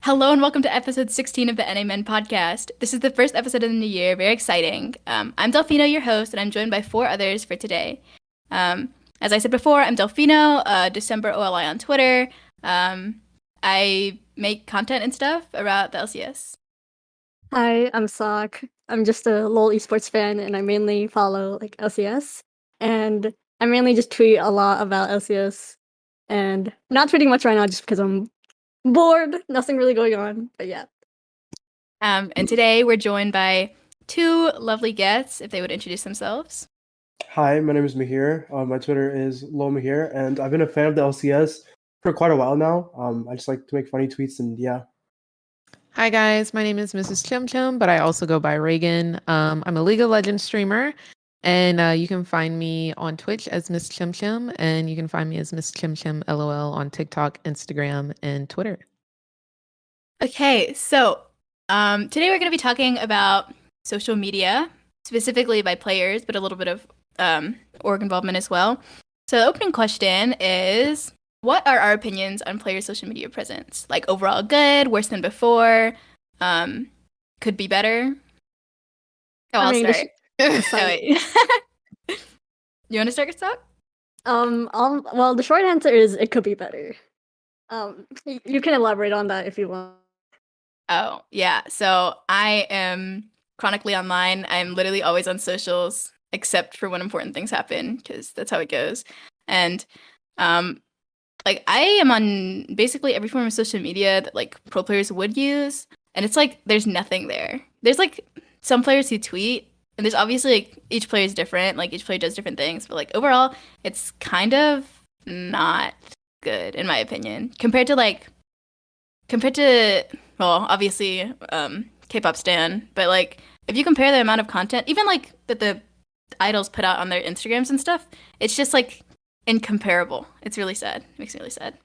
Hello and welcome to episode 16 of the NAmen Podcast. This is the first episode of the new year. Very exciting. I'm Delfino, your host, and I'm joined by four others for today. Um, as I said before, I'm Delfino, December OLI on Twitter. I make content and stuff about the LCS. Hi, I'm Sock. I'm just a LoL esports fan, and I mainly follow LCS. And I mainly just tweet a lot about LCS, and not tweeting much right now just because I'm bored. Nothing really going on, but yeah. And today we're joined by two lovely guests, if they would introduce themselves. Hi, my name is Mihir. My Twitter is Mihir, and I've been a fan of the LCS for quite a while now. I just like to make funny tweets, and yeah. Hi guys, my name is Mrs. Chim, but I also go by Reagan. I'm a League of Legends streamer, and you can find me on Twitch as Miss Chim, and you can find me as Miss Chim LOL on TikTok, Instagram, and Twitter. Okay, so today we're going to be talking about social media, specifically by players, but a little bit of org involvement as well. So the opening question is, what are our opinions on players' social media presence? Like overall good, worse than before, could be better? Oh, I'll start. Oh, wait. You want to start, Scott? Well, the short answer is it could be better. You can elaborate on that if you want. Oh, yeah. So I am chronically online. I'm literally always on socials, except for when important things happen, because that's how it goes. And I am on basically every form of social media that like pro players would use, and it's like there's nothing there. There's like some players who tweet, and there's obviously like each player is different, like each player does different things, but like overall, it's kind of not good in my opinion compared to well, obviously K-pop stan, but like if you compare the amount of content, even like that the idols put out on their Instagrams and stuff, it's just like incomparable. It's really sad. It makes me really sad.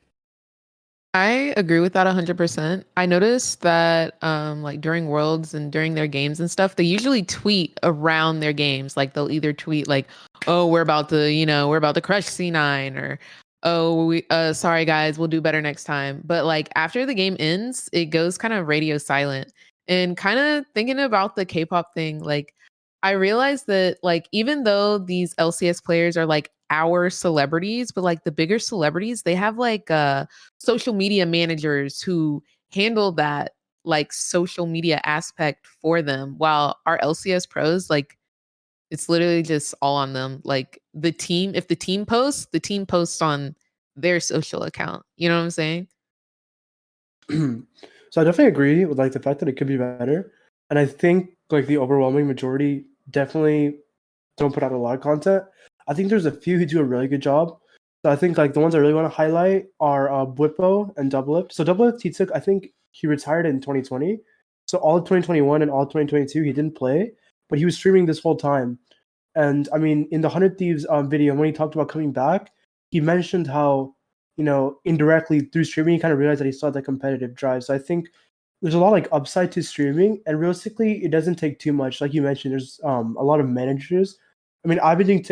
I agree with that 100%. I noticed that like during Worlds and during their games and stuff, they usually tweet around their games. Like they'll either tweet like, "Oh, we're about to crush C9," or "Oh, sorry guys, we'll do better next time." But like after the game ends, it goes kind of radio silent. And kind of thinking about the K-pop thing, like I realized that like even though these LCS players are like our celebrities, but like the bigger celebrities, they have like social media managers who handle that like social media aspect for them, while our LCS pros, like it's literally just all on them. Like the team, if the team posts on their social account. You know what I'm saying? So I definitely agree with like the fact that it could be better, and I think like the overwhelming majority definitely don't put out a lot of content. I think there's a few who do a really good job. So I think like the ones I really want to highlight are Bwipo and Doublelift. So Doublelift, I think he retired in 2020. So all of 2021 and all of 2022 he didn't play, but he was streaming this whole time. And I mean, in the 100 Thieves video, when he talked about coming back, he mentioned how, indirectly through streaming, he kind of realized that he saw the competitive drive. So I think there's a lot like upside to streaming, and realistically, it doesn't take too much. Like you mentioned, there's a lot of managers. I mean, I've been editing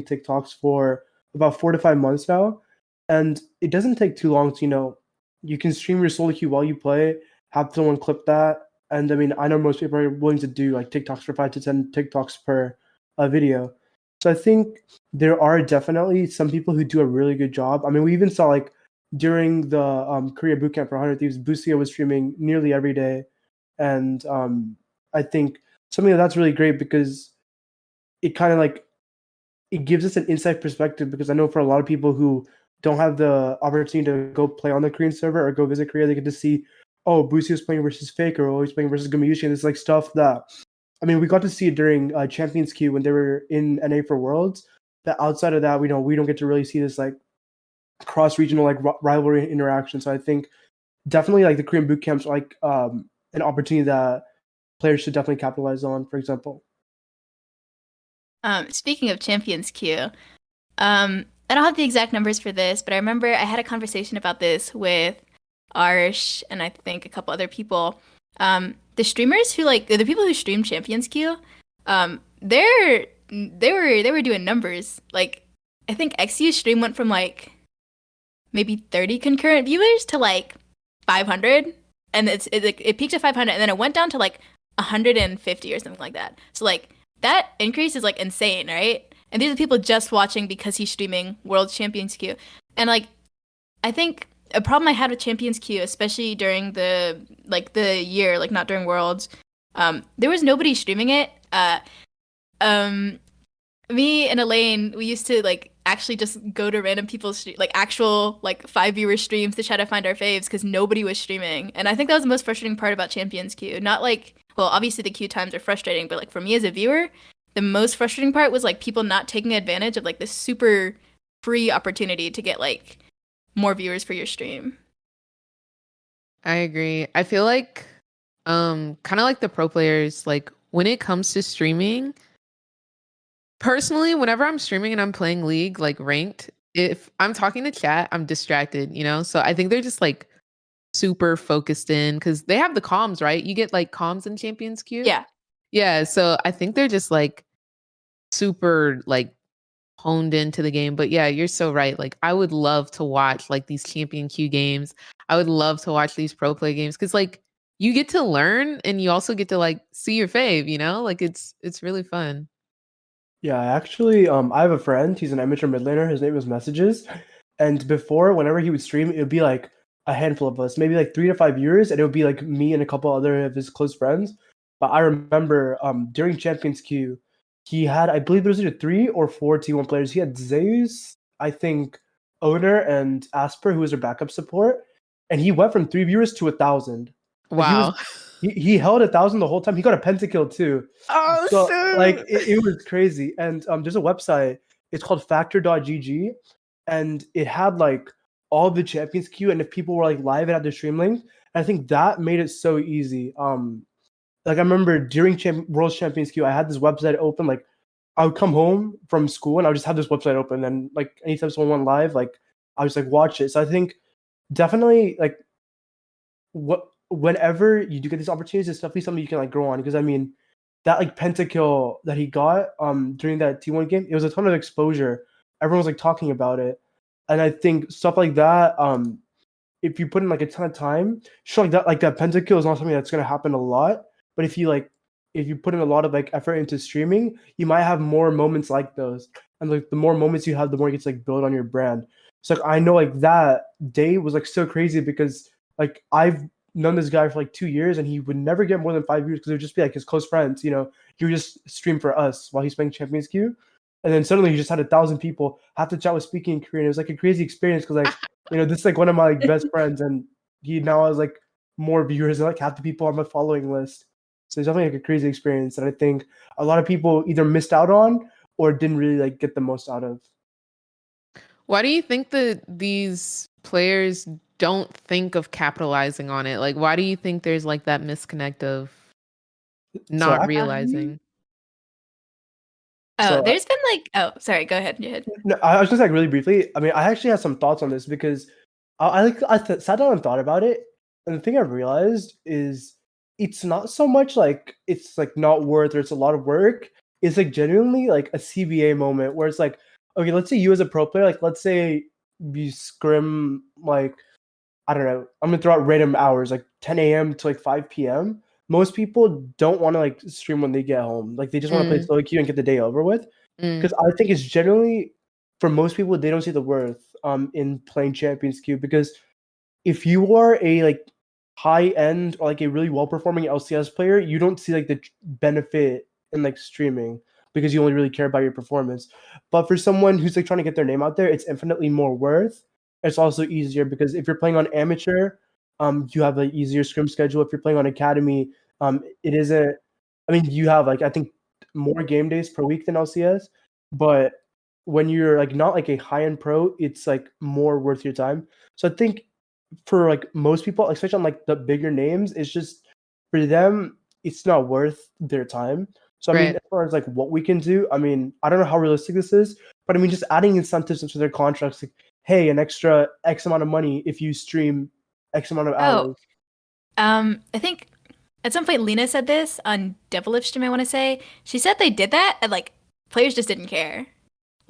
TikToks for about 4 to 5 months now, and it doesn't take too long to, you can stream your solo queue while you play, have someone clip that, and I mean, I know most people are willing to do like TikToks for 5 to 10 TikToks per video. So I think there are definitely some people who do a really good job. I mean, we even saw like during the Korea bootcamp for 100 Thieves, Busia was streaming nearly every day, and I think something that's really great because it kind of like it gives us an inside perspective, because I know for a lot of people who don't have the opportunity to go play on the Korean server or go visit Korea, they get to see, oh, Busia's playing versus Faker, or he's playing versus Gamiyushi, and it's like stuff that, I mean, we got to see it during Champions Queue when they were in NA for Worlds. That outside of that, we don't get to really see this like cross-regional like rivalry interaction. So I think definitely like the Korean boot camps are like an opportunity that players should definitely capitalize on, for example. Speaking of Champions Queue, I don't have the exact numbers for this, but I remember I had a conversation about this with Arsh and I think a couple other people. The streamers who like the people who stream Champions Queue, they were doing numbers. Like I think XU's stream went from like maybe 30 concurrent viewers to like 500, and it peaked at 500, and then it went down to like 150 or something like that. So like that increase is like insane, right? And these are people just watching because he's streaming World Champions Queue. And like I think a problem I had with Champions Queue, especially during the year, like not during Worlds, there was nobody streaming it. Um, Me and Elaine, we used to like actually just go to random people's like actual like 5 viewer streams to try to find our faves because nobody was streaming. And I think that was the most frustrating part about Champions Queue. Not like, well, obviously the queue times are frustrating, but like for me as a viewer, the most frustrating part was like people not taking advantage of like this super free opportunity to get like more viewers for your stream. I agree. I feel like kind of like the pro players, like when it comes to streaming, personally, whenever I'm streaming and I'm playing League, like ranked, if I'm talking to chat, I'm distracted, you know? So I think they're just like super focused in because they have the comms, right? You get like comms in Champions Queue. Yeah. Yeah. So I think they're just like super like honed into the game. But yeah, you're so right. Like I would love to watch like these Champion Q games. I would love to watch these pro play games because like you get to learn and you also get to like see your fave, you know? Like it's really fun. Yeah, actually, I have a friend. He's an amateur mid laner. His name is Messages, and before, whenever he would stream, it would be like a handful of us, maybe like 3 to 5 viewers, and it would be like me and a couple other of his close friends. But I remember, during Champions Queue, he had, I believe, there was either 3 or 4 T1 players. He had Zeus, I think, Owner, and Asper, who was their backup support, and he went from 3 viewers to 1,000. Like Wow. he held 1,000 the whole time. He got a pentakill too. Oh, So shoot. like it was crazy. And there's a website. It's called factor.gg, and it had like all the champions queue. And if people were like live, it had their stream link. And I think that made it so easy. Like I remember during World Champions queue, I had this website open. Like I would come home from school and I would just have this website open. And like anytime someone went live, like I would just like watch it. So I think definitely like whenever you do get these opportunities, it's definitely something you can like grow on. Because I mean, that like pentakill that he got during that T1 game, it was a ton of exposure. Everyone was like talking about it. And I think stuff like that, if you put in like a ton of time, sure, like that pentakill is not something that's gonna happen a lot. But if you put in a lot of like effort into streaming, you might have more moments like those. And like the more moments you have, the more you get to like build on your brand. So like I know like that day was like so crazy because like I've known this guy for like 2 years and he would never get more than 5 viewers because it would just be like his close friends, you know. He would just stream for us while he's playing Champions Queue. And then suddenly he just had 1,000 people have to chat with speaking in Korean. It was like a crazy experience because like, you know, this is like one of my like best friends and he now has like more viewers than like half the people on my following list. So it's definitely like a crazy experience that I think a lot of people either missed out on or didn't really like get the most out of. Why do you think that these players don't think of capitalizing on it? Like, why do you think there's like that misconnect of not realizing? There's been like, sorry, go ahead. No, I was just like really briefly. I mean, I actually had some thoughts on this because sat down and thought about it, and the thing I realized is it's not so much like it's like not worth or it's a lot of work. It's like genuinely like a CBA moment where it's like, okay, let's say you as a pro player, like let's say you scrim like I don't know, I'm gonna throw out random hours like 10 a.m. to like 5 p.m. Most people don't want to like stream when they get home. Like they just want to play solo queue and get the day over with. Because I think it's generally for most people they don't see the worth in playing Champions Queue because if you are a like high end or like a really well performing LCS player, you don't see like the benefit in like streaming because you only really care about your performance. But for someone who's like trying to get their name out there, it's infinitely more worth. It's also easier because if you're playing on amateur, you have an easier scrim schedule. If you're playing on academy, it isn't. I mean, you have like I think more game days per week than LCS, but when you're like not like a high end pro, it's like more worth your time. So I think for like most people, especially on like the bigger names, it's just for them, it's not worth their time. So I mean, as far as like what we can do, I mean, I don't know how realistic this is, but I mean, just adding incentives into their contracts, like, hey, an extra X amount of money if you stream X amount of hours. I think at some point Lena said this on Devilish stream, I want to say. She said they did that and like players just didn't care.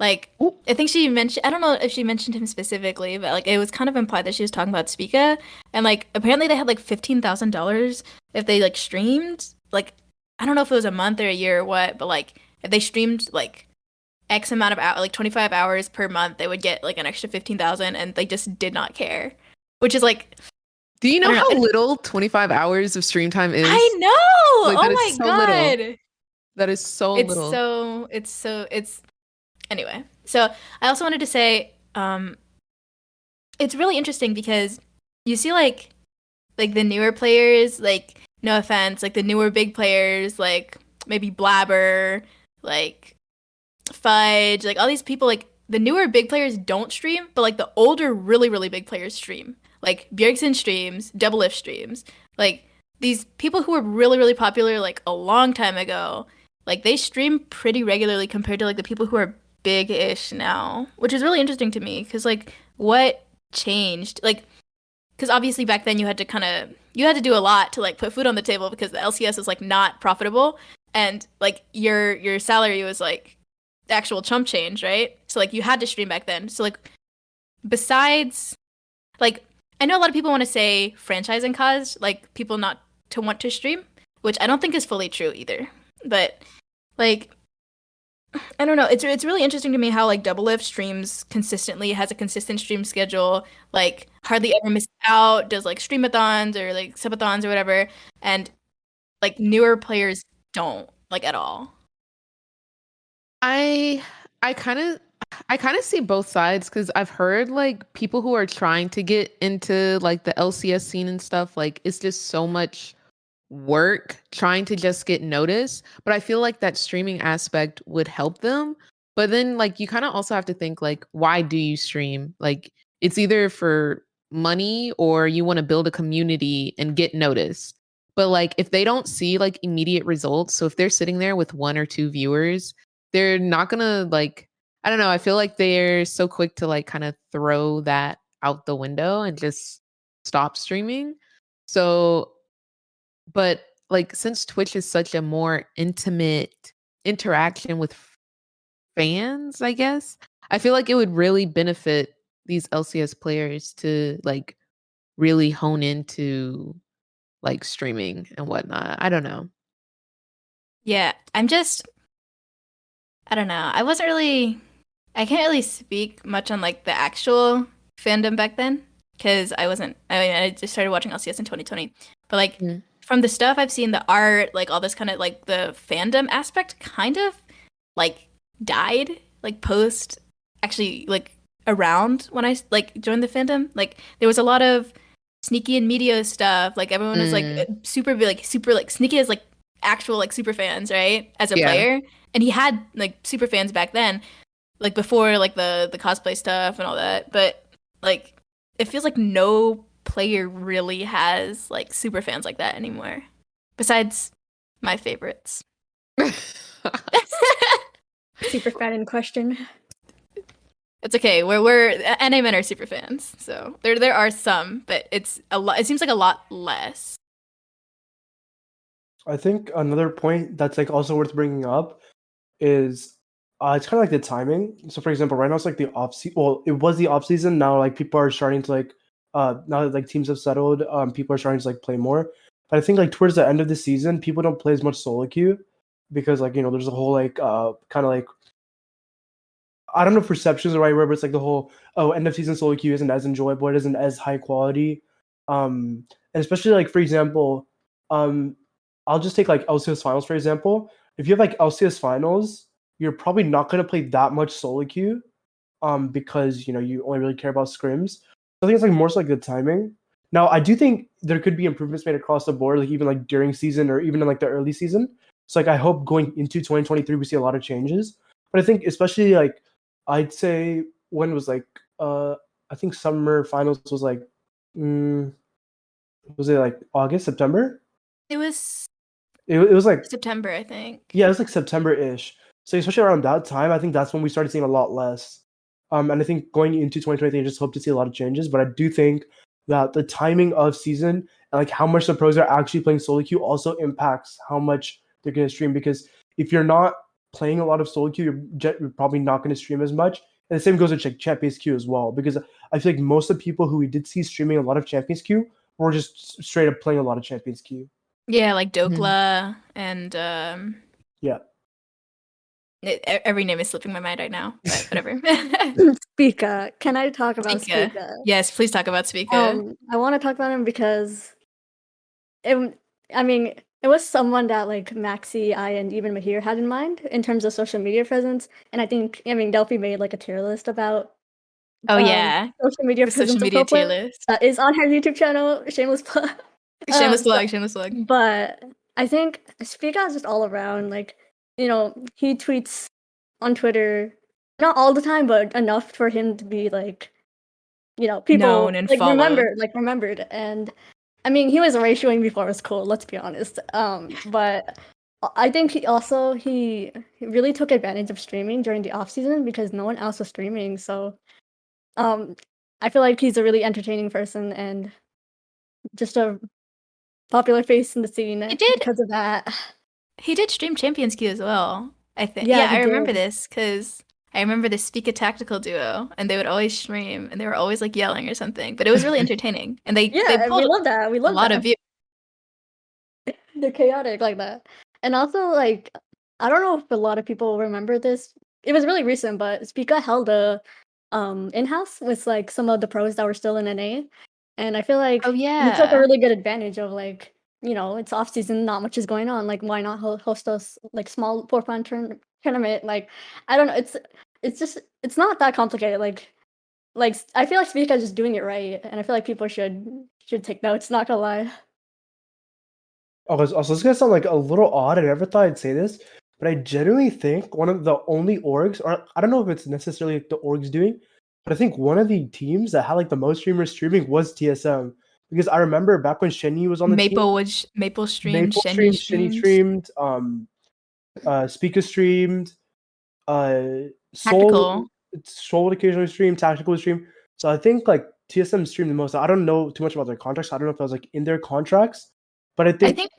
Like, Ooh. I think she mentioned, I don't know if she mentioned him specifically, but like it was kind of implied that she was talking about Spica. And like apparently they had like $15,000 if they like streamed. Like, I don't know if it was a month or a year or what, but like if they streamed like X amount of hours, like 25 hours per month, they would get like an extra 15,000 and they just did not care. Which is like, Do you I know don't know. how little 25 hours of stream time is? I know. Like, Oh that is my so little. God. That is so It's little. so, it's anyway. So I also wanted to say, it's really interesting because you see like the newer players, like no offense, like the newer big players, like maybe Blabber, like Fudge, like all these people, like the newer big players don't stream, but like the older, really, really big players stream. Like Bjergsen streams, Double Lift streams. Like these people who were really, really popular like a long time ago, like they stream pretty regularly compared to like the people who are big-ish now, which is really interesting to me because like what changed? Like because obviously back then you had to do a lot to like put food on the table because the LCS was like not profitable and like your salary was like actual chump change, right? So like you had to stream back then. So like besides like I know a lot of people want to say franchising caused like people not to want to stream, which I don't think is fully true either. But like I don't know. It's really interesting to me how like Double Lift streams consistently, has a consistent stream schedule, like hardly ever misses out, does like streamathons or like subathons or whatever, and like newer players don't like at all. I I kind of I kind of see both sides because I've heard like people who are trying to get into like the LCS scene and stuff, like it's just so much work trying to just get noticed. But I feel like that streaming aspect would help them. But then like you kind of also have to think like, why do you stream? Like it's either for money or you want to build a community and get noticed. But like if they don't see like immediate results, so if they're sitting there with one or two viewers, they're not gonna like, I don't know, I feel like they're so quick to like kind of throw that out the window and just stop streaming. So but like since Twitch is such a more intimate interaction with fans, I guess, I feel like it would really benefit these LCS players to like really hone into like streaming and whatnot. I don't know. Yeah, I don't know. I can't really speak much on like the actual fandom back then because I mean, I just started watching LCS in 2020. But like Mm. from the stuff I've seen, the art, like all this kind of like the fandom aspect kind of like died like post actually like around when I like joined the fandom. Like there was a lot of sneaky and media stuff. Like everyone was like Mm. super like sneaky as like actual like super fans, right? As a Yeah. player. And he had like super fans back then, like before like the cosplay stuff and all that. But like it feels like no player really has like super fans like that anymore. Besides my favorites. Super fan in question. It's okay. We're NAmen are super fans, so there are some, but it's a lot. It seems like a lot less. I think another point that's like also worth bringing up is it's kind of like the timing. So for example, right now it's like the off season. Well, it was the off season. Now like people are starting to like now that like teams have settled, people are starting to like play more. But I think like towards the end of the season, people don't play as much solo queue because like there's a whole like kind of like I don't know if perception is the right word, but it's like the whole end of season solo queue isn't as enjoyable, it isn't as high quality. And especially like for example, um I'll just take like LCS finals for example. If you have like LCS finals, you're probably not gonna play that much solo queue, because you only really care about scrims. So I think it's like more so like the timing. Now I do think there could be improvements made across the board, like even like during season or even in like the early season. So like I hope going into 2023 we see a lot of changes. But I think especially like I'd say when it was like I think summer finals was like mm, was it like August, September? It was It was like September, I think. yeah, it was like September-ish. So especially around that time, I think that's when we started seeing a lot less. And I think going into 2023, I just hope to see a lot of changes. But I do think that the timing of season and like how much the pros are actually playing solo queue also impacts how much they're going to stream. Because if you're not playing a lot of solo queue, you're probably not going to stream as much. And the same goes with like Champions Queue as well, because I feel like most of the people who we did see streaming a lot of Champions Queue were just straight up playing a lot of Champions Queue. Yeah, like Dokla and Yeah. every name is slipping my mind right now, but whatever. Spica. Can I talk about Spica. Spica? Yes, please talk about Spica. I want to talk about him because it was someone that like Maxi, I, and even Mihir had in mind in terms of social media presence. And I think, Delphi made like a tier list about social media The presence social media of tier Copeland list. that is on her YouTube channel. Shameless plug. Shameless plug. But I think Spica is just all around, like, he tweets on Twitter, not all the time, but enough for him to be like, people known and like followed. remembered. And I mean, he was ratioing before it was cool, let's be honest. But I think he really took advantage of streaming during the off season because no one else was streaming. So I feel like he's a really entertaining person and just a popular face in the scene because of that. He did stream Champions Queue as well, I think. Yeah, Yeah, I he remember did. this because I remember the Speak a Tactical duo, and they would always stream, and they were always like yelling or something. But it was really entertaining, and they Yeah, pulled we love that. We a love lot that. of views. They're chaotic like that. And also, like, I don't know if a lot of people remember this. It was really recent, but Spica held a in-house with like some of the pros that were still in NA. And I feel like Oh he took a yeah, really good advantage of like, it's off season, not much is going on. Like, why not host a like small for-fun tournament? Like, I don't know. It's not that complicated. Like I feel like Spica is just doing it right, and I feel like people should take notes. Not gonna lie. Also, it's gonna sound like a little odd. I never thought I'd say this, but I genuinely think one of the only orgs, or I don't know if it's necessarily the orgs doing, but I think one of the teams that had like the most streamers streaming was TSM. Because I remember back when Shenyi was on the team, Maple streamed, Shenyi Shenyi streamed, Speaker streamed, Tactical. Soul would occasionally stream, Tactical would stream. So I think like TSM streamed the most. I don't know too much about their contracts. I don't know if that was like in their contracts, but I think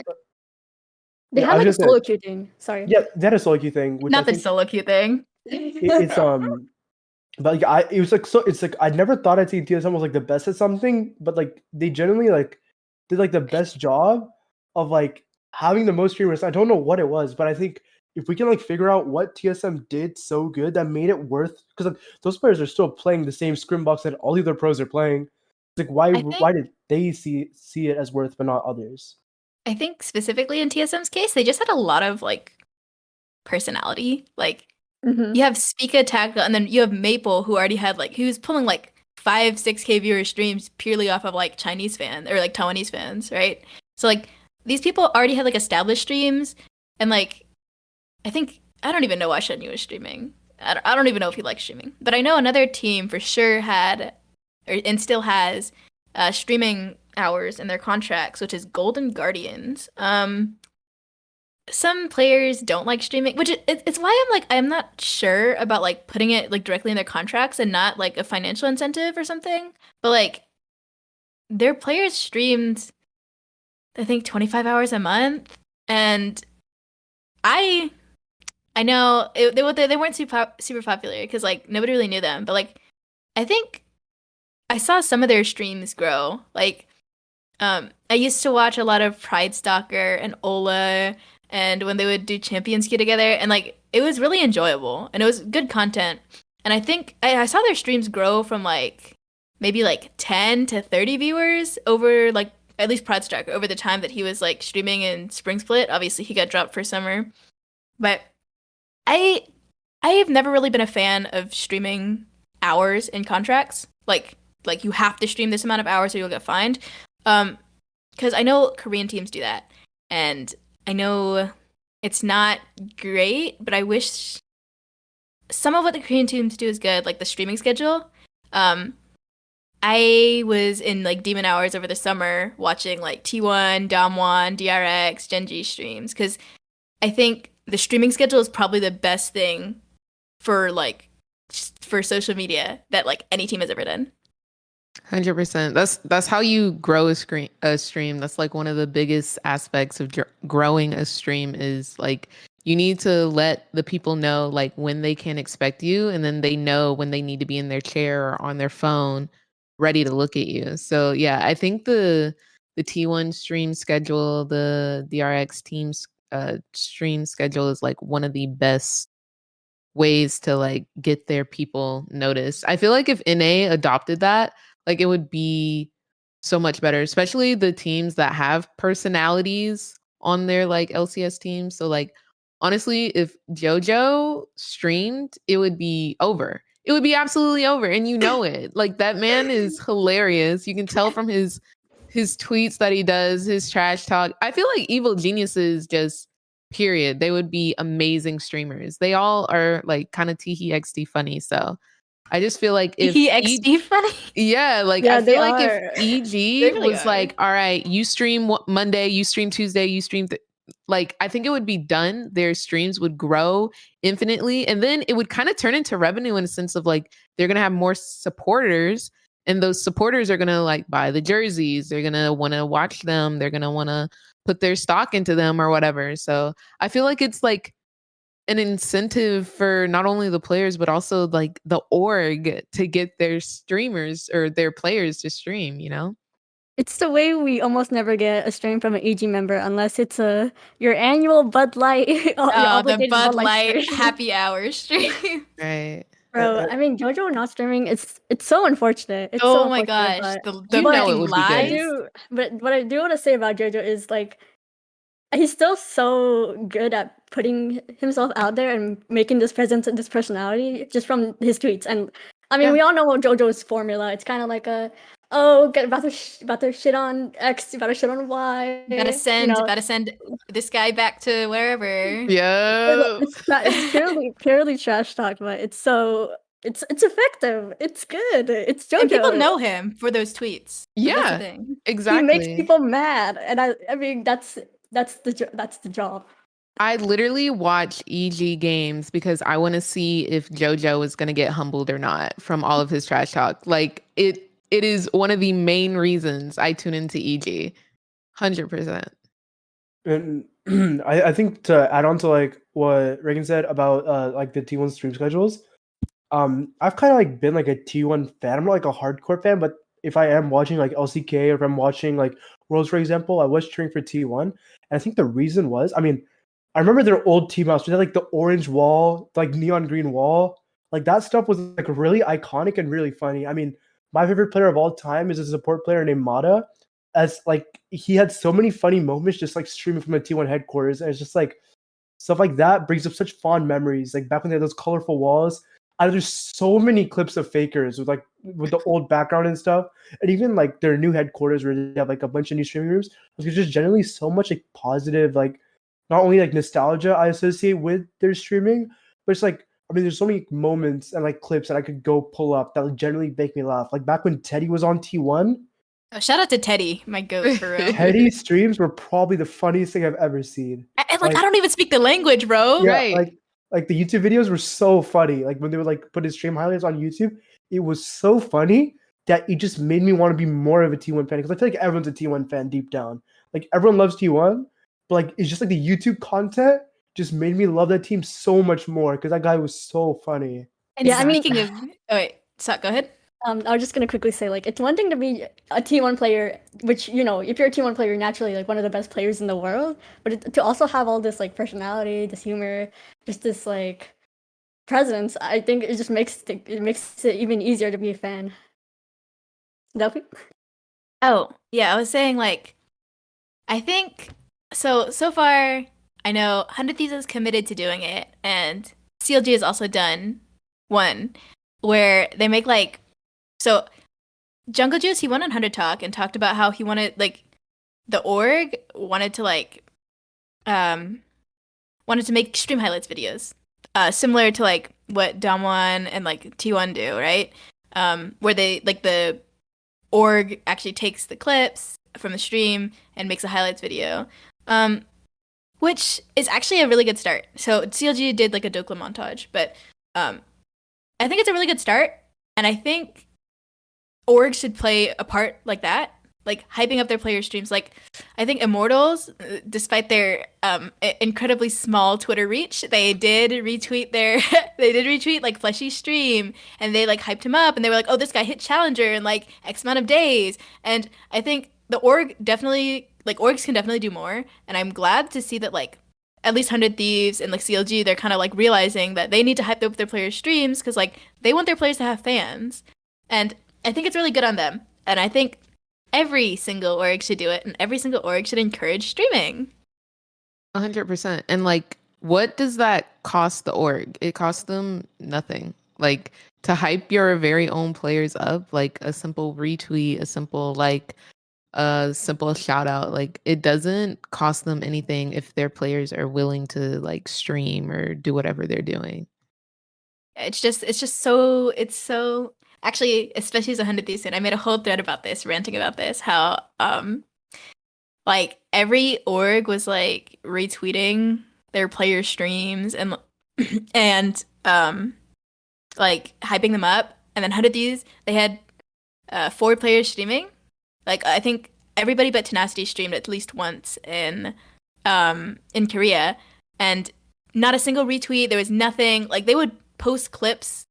They had like a solo queue thing. Sorry. Yeah, they had a solo queue thing. Which Not the solo queue thing. It's but like it's like I never thought I'd see TSM was like the best at something, but like they generally like did like the best job of like having the most streamers. I don't know what it was, but I think if we can like figure out what TSM did so good that made it worth, because like, those players are still playing the same scrim box that all the other pros are playing. It's like why did they see it as worth but not others? I think specifically in TSM's case, they just had a lot of like personality. Like you have Spica Tactical, and then you have Maple, who already had like he was pulling like 5-6K viewer streams purely off of like Chinese fans or like Taiwanese fans, right? So like these people already had like established streams, and like I don't even know why Shenyu was streaming. I don't even know if he likes streaming, but I know another team for sure had and still has streaming hours in their contracts, which is Golden Guardians. Some players don't like streaming, which it's why I'm not sure about like putting it like directly in their contracts and not like a financial incentive or something. But like their players streamed, I think 25 hours a month, and I know they weren't super popular because like nobody really knew them, but like I think I saw some of their streams grow. Like I used to watch a lot of Pride Stalker and Ola, and when they would do Champions Queue together, and like it was really enjoyable and it was good content. And I think I saw their streams grow from like maybe like 10 to 30 viewers over like at least Pride Stalker over the time that he was like streaming in Spring Split. Obviously he got dropped for summer. But I have never really been a fan of streaming hours in contracts. Like you have to stream this amount of hours or you'll get fined. Because I know Korean teams do that, and I know it's not great, but I wish some of what the Korean teams do is good, like the streaming schedule. I was in like Demon Hours over the summer watching like T1, Damwon, DRX, Genji streams, because I think the streaming schedule is probably the best thing for social media that like any team has ever done. 100%. That's how you grow a stream. That's like one of the biggest aspects of growing a stream is like You need to let the people know like when they can expect you, and then they know when they need to be in their chair or on their phone ready to look at you. So yeah, I think the T1 stream schedule, the DRX teams stream schedule is like one of the best ways to like get their people noticed. I feel like if NA adopted that, like it would be so much better, especially the teams that have personalities on their like LCS teams. So like honestly, if JoJo streamed, it would be over. It would be absolutely over, and you know it. Like that man is hilarious. You can tell from his tweets that he does, his trash talk. I feel like evil geniuses just period. They would be amazing streamers. They all are like kind of teehee XD funny. So I just feel like if He XD funny. yeah, like Yeah, I they feel like are. if They EG really was are. like, all right, you stream Monday, you stream Tuesday, you stream like I think it would be done. Their streams would grow infinitely, and then it would kind of turn into revenue in a sense of like they're gonna have more supporters, and those supporters are gonna like buy the jerseys. They're gonna want to watch them. They're gonna want to put their stock into them or whatever. So I feel like it's like an incentive for not only the players but also like the org to get their streamers or their players to stream, you know? It's the way we almost never get a stream from an EG member unless it's your annual Bud Light, your Oh, the obligated Bud Bud Light Light stream. happy hour stream. Right. Bro, I mean, JoJo not streaming, it's so unfortunate. It's so Oh my unfortunate, gosh, but the You know it fucking would be I good. lies. what I do want to say about JoJo is like he's still so good at putting himself out there and making this presence and this personality just from his tweets. And I mean, Yeah. we all know JoJo's formula. It's kind of like oh, get about to shit on X, about to shit on Y. Gotta send this guy back to wherever. Yeah. It's purely trash talk, but it's effective. It's good. It's JoJo. And people know him for those tweets. That's Yeah. the thing. Exactly. He makes people mad, and I mean that's the job. I literally watch EG games because I want to see if JoJo is going to get humbled or not from all of his trash talk. Like it is one of the main reasons I tune into EG. 100%. And I think to add on to like what Reagan said about like the T1 stream schedules, I've kind of like been like a T1 fan. I'm not like a hardcore fan, but if I am watching like LCK or if I'm watching like Worlds, for example, I was cheering for T1. And I think the reason was, I mean, I remember their old team house. They had like the orange wall, like neon green wall. Like that stuff was like really iconic and really funny. I mean, my favorite player of all time is a support player named Mata. As like he had so many funny moments just like streaming from the T1 headquarters. And it's just like stuff like that brings up such fond memories. Like back when they had those colorful walls. There's so many clips of Fakers with the old background and stuff, and even like their new headquarters where they have like a bunch of new streaming rooms. There's just generally so much like positive, like not only like nostalgia I associate with their streaming, but it's like I mean, there's so many moments and like clips that I could go pull up that would generally make me laugh. Like back when Teddy was on T1, Oh, shout out to Teddy, my goat for real. Teddy's streams were probably the funniest thing I've ever seen. And like I don't even speak the language, bro. Yeah, Right. like the YouTube videos were so funny. Like when they would like put his stream highlights on YouTube, it was so funny that it just made me want to be more of a T1 fan because I feel like everyone's a T1 fan deep down. Like everyone loves T1, but like it's just like the YouTube content just made me love that team so much more because that guy was so funny. And Yeah, I mean- speaking of, oh wait, so, go ahead. I was just gonna quickly say, like, it's one thing to be a T1 player, which, you know, if you're a T1 player, you're naturally like one of the best players in the world. But to also have all this like personality, this humor, just this like presence, I think it just makes it even easier to be a fan. Delphi? Oh, yeah, I was saying like I think so far I know 100 Thieves is committed to doing it, and CLG has also done one where they make like so Jungle Juice, he went on 100 Talk and talked about how he wanted like the org wanted to like wanted to make stream highlights videos. Similar to like what Damwon and like T1 do, right? Where they like the org actually takes the clips from the stream and makes a highlights video. Which is actually a really good start. So CLG did like a Dokla montage, but I think it's a really good start, and I think org should play a part like that like hyping up their player streams. Like I think Immortals, despite their incredibly small Twitter reach, they did retweet like Fleshy's stream, and they like hyped him up, and they were like, "Oh, this guy hit Challenger in like X amount of days." And I think the orgs can definitely do more, and I'm glad to see that like at least 100 Thieves and like CLG, they're kind of like realizing that they need to hype up their players' streams because like they want their players to have fans, and I think it's really good on them, and I think every single org should do it, and every single org should encourage streaming. 100%. And like, what does that cost the org? It costs them nothing. Like to hype your very own players up, like a simple retweet, a simple shout out, like it doesn't cost them anything if their players are willing to like stream or do whatever they're doing. It's so actually, especially as a 100 Thieves fan, I made a whole thread about this, ranting about this, how like every org was like retweeting their player streams and and like hyping them up, and then 100 Thieves, they had 4 players streaming. Like I think everybody but Tenacity streamed at least once in Korea, and not a single retweet. There was nothing. Like they would post clips.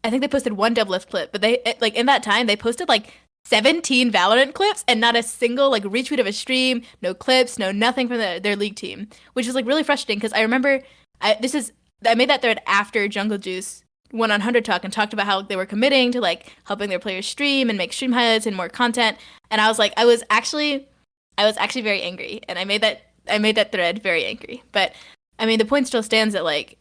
I think they posted one Doublelift clip, but they like in that time they posted like 17 Valorant clips and not a single like retweet of a stream, no clips, no nothing from their league team, which was like really frustrating because I remember I made that thread after Jungle Juice went on 100 Talk and talked about how they were committing to like helping their players stream and make stream highlights and more content, and I was like I was actually very angry, and I made that thread very angry. But I mean the point still stands that like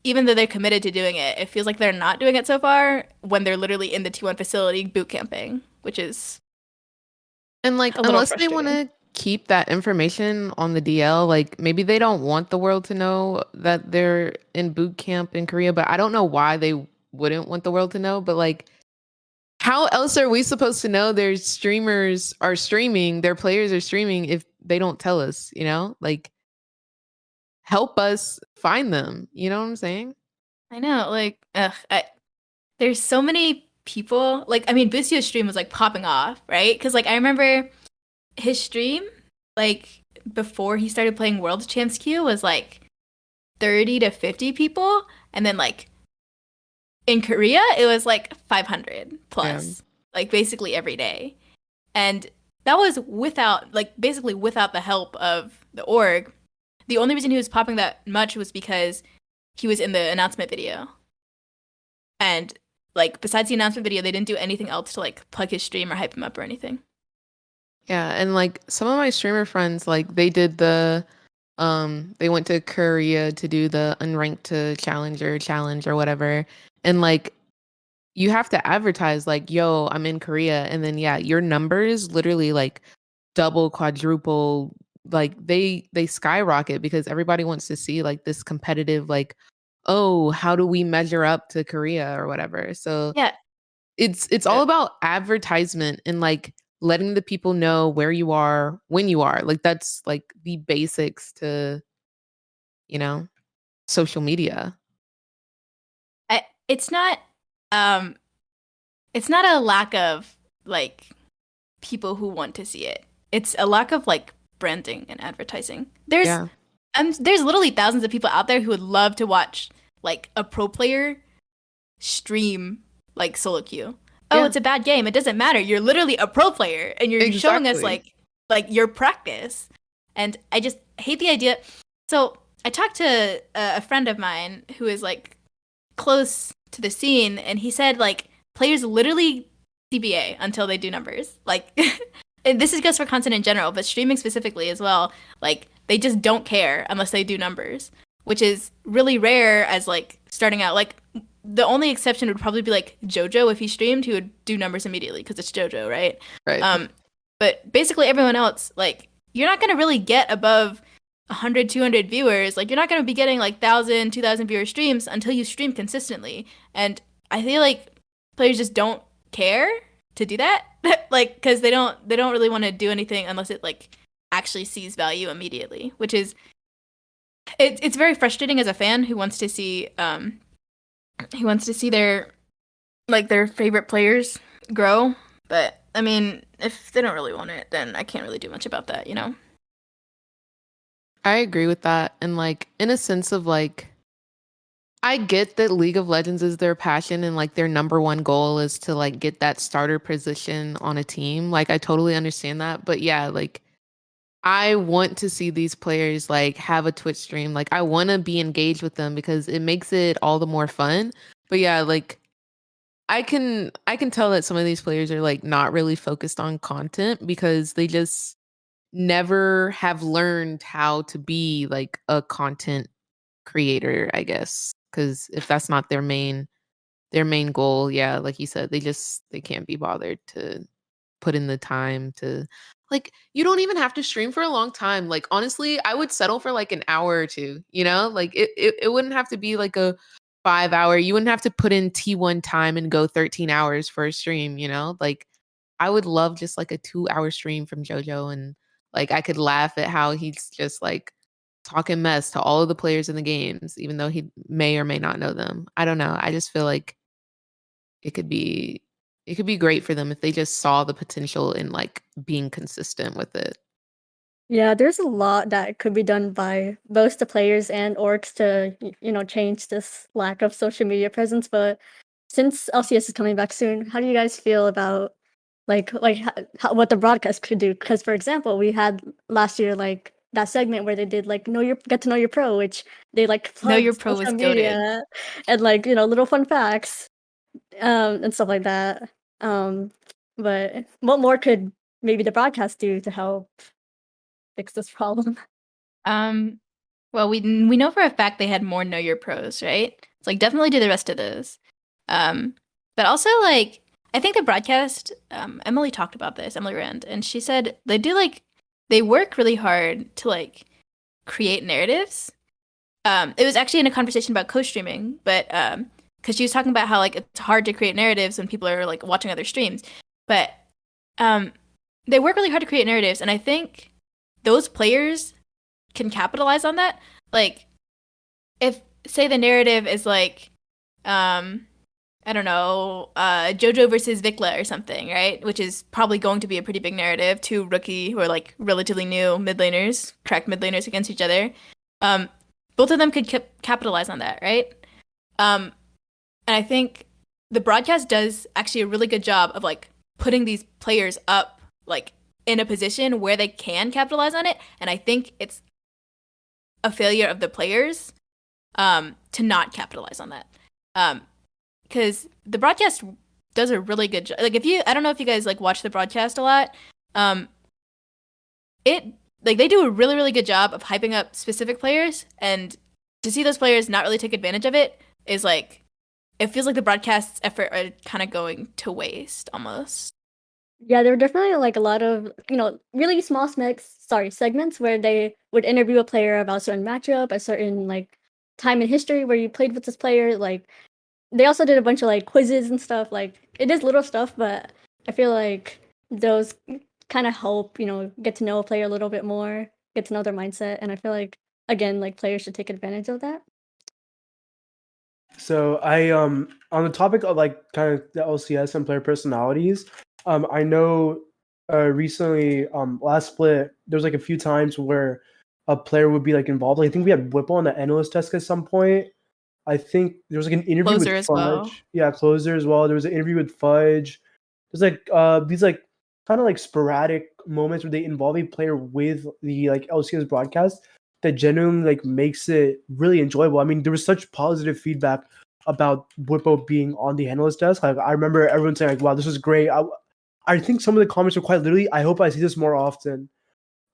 even though they're committed to doing it, it feels like they're not doing it so far when they're literally in the T1 facility boot camping, which is and like unless they want to keep that information on the DL, like maybe they don't want the world to know that they're in boot camp in Korea, but I don't know why they wouldn't want the world to know. But like, how else are we supposed to know their streamers are streaming, their players are streaming if they don't tell us, you know? Like, help us find them. You know what I'm saying? I know, like, there's so many people. Like, I mean, Busio's stream was like popping off, right? Because like I remember his stream, like before he started playing World Champs Q, was like 30 to 50 people, and then like in Korea it was like 500 plus, like basically every day, and that was basically without the help of the org. The only reason he was popping that much was because he was in the announcement video. And like besides the announcement video, they didn't do anything else to like plug his stream or hype him up or anything. Yeah, and like some of my streamer friends, like they did they went to Korea to do the unranked to challenger challenge or whatever. And like you have to advertise like, yo, I'm in Korea, and then yeah, your numbers literally like double, quadruple, like they skyrocket because everybody wants to see like this competitive like, oh, how do we measure up to Korea or whatever. So yeah, it's all about advertisement and like letting the people know where you are when you are. Like that's like the basics to, you know, social media. It's not a lack of like people who want to see it. It's a lack of like branding and advertising. There's literally thousands of people out there who would love to watch like a pro player stream like solo queue. Oh, it's a bad game. It doesn't matter. You're literally a pro player, and you're showing us like your practice. And I just hate the idea. So I talked to a friend of mine who is like close to the scene, and he said like players literally CBA until they do numbers. Like, and this is just for content in general, but streaming specifically as well. Like they just don't care unless they do numbers, which is really rare as like starting out. Like the only exception would probably be like Jojo. If he streamed, he would do numbers immediately because it's Jojo, right? Right. But basically everyone else, like you're not gonna really get above 100, 200 viewers. Like you're not gonna be getting like 1,000, 2,000 viewer streams until you stream consistently. And I feel like players just don't care to do that, like because they don't really want to do anything unless it like actually sees value immediately, which is it's very frustrating as a fan who wants to see their favorite players grow, but I mean, if they don't really want it, then I can't really do much about that, you know? I agree with that. And like in a sense of like I get that League of Legends is their passion and like their number one goal is to like get that starter position on a team. Like I totally understand that. But yeah, like I want to see these players like have a Twitch stream. Like I want to be engaged with them because it makes it all the more fun. But yeah, like I can tell that some of these players are like not really focused on content because they just never have learned how to be like a content creator, I guess. Cuz if that's not their main goal, yeah, like you said, they can't be bothered to put in the time to like you don't even have to stream for a long time. Like honestly, I would settle for like an hour or two, you know? Like it wouldn't have to be like a 5 hour. You wouldn't have to put in T1 time and go 13 hours for a stream, you know? Like I would love just like a 2 hour stream from JoJo and like I could laugh at how he's just like talking mess to all of the players in the games, even though he may or may not know them. I don't know. I just feel like it could be it could be great for them if they just saw the potential in like being consistent with it. Yeah, there's a lot that could be done by both the players and orgs to, change this lack of social media presence. But since LCS is coming back soon, how do you guys feel about what the broadcast could do? Because for example, we had last year like that segment where they did like get to know your pro, which they like Know Your plugged Pro was social goated. media and like little fun facts and stuff like that. But what more could maybe the broadcast do to help fix this problem? Well, we know for a fact they had more Know Your Pros, right? It's like definitely do the rest of those. But also like I think the broadcast, Emily talked about this, Emily Rand, and she said they work really hard to like create narratives. It was actually in a conversation about co-streaming, but because she was talking about how like it's hard to create narratives when people are like watching other streams, but um, they work really hard to create narratives, and I think those players can capitalize on that. Like, if say the narrative is like, I don't know, JoJo versus Vikla or something, right? Which is probably going to be a pretty big narrative. Two rookie who are like relatively new mid laners, cracked mid laners against each other. Um, both of them could capitalize on that, right? Um, and I think the broadcast does actually a really good job of like putting these players up like in a position where they can capitalize on it. And I think it's a failure of the players to not capitalize on that. Because the broadcast does a really good job. Like I don't know if you guys like watch the broadcast a lot. It like they do a really really good job of hyping up specific players, and to see those players not really take advantage of it is like it feels like the broadcast's effort are kind of going to waste almost. Yeah, there were definitely like a lot of, really small segments where they would interview a player about a certain matchup, a certain like time in history where you played with this player. Like they also did a bunch of like quizzes and stuff. Like it is little stuff, but I feel like those kind of help, get to know a player a little bit more, get to know their mindset. And I feel like again, like players should take advantage of that. So I on the topic of like kind of the LCS and player personalities, I know recently last split there was like a few times where a player would be like involved. Like, I think we had Whipple on the analyst desk at some point. I think there was like an interview Closer with as Fudge. well. Yeah, closer as well. There was an interview with Fudge. There's like these like kind of like sporadic moments where they involve a player with the like LCS broadcast that genuinely like makes it really enjoyable. I mean, there was such positive feedback about Whippo being on the analyst desk. Like I remember everyone saying like, "Wow, this was great." I think some of the comments were quite literally, "I hope I see this more often."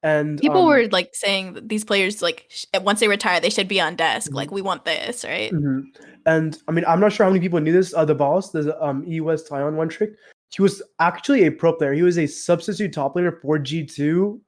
And People were like saying that these players like once they retire they should be on desk. Like we want this, right? And I mean, I'm not sure how many people knew this. The boss, the EUS Tyon One Trick, he was actually a pro player. He was a substitute top laner for G2.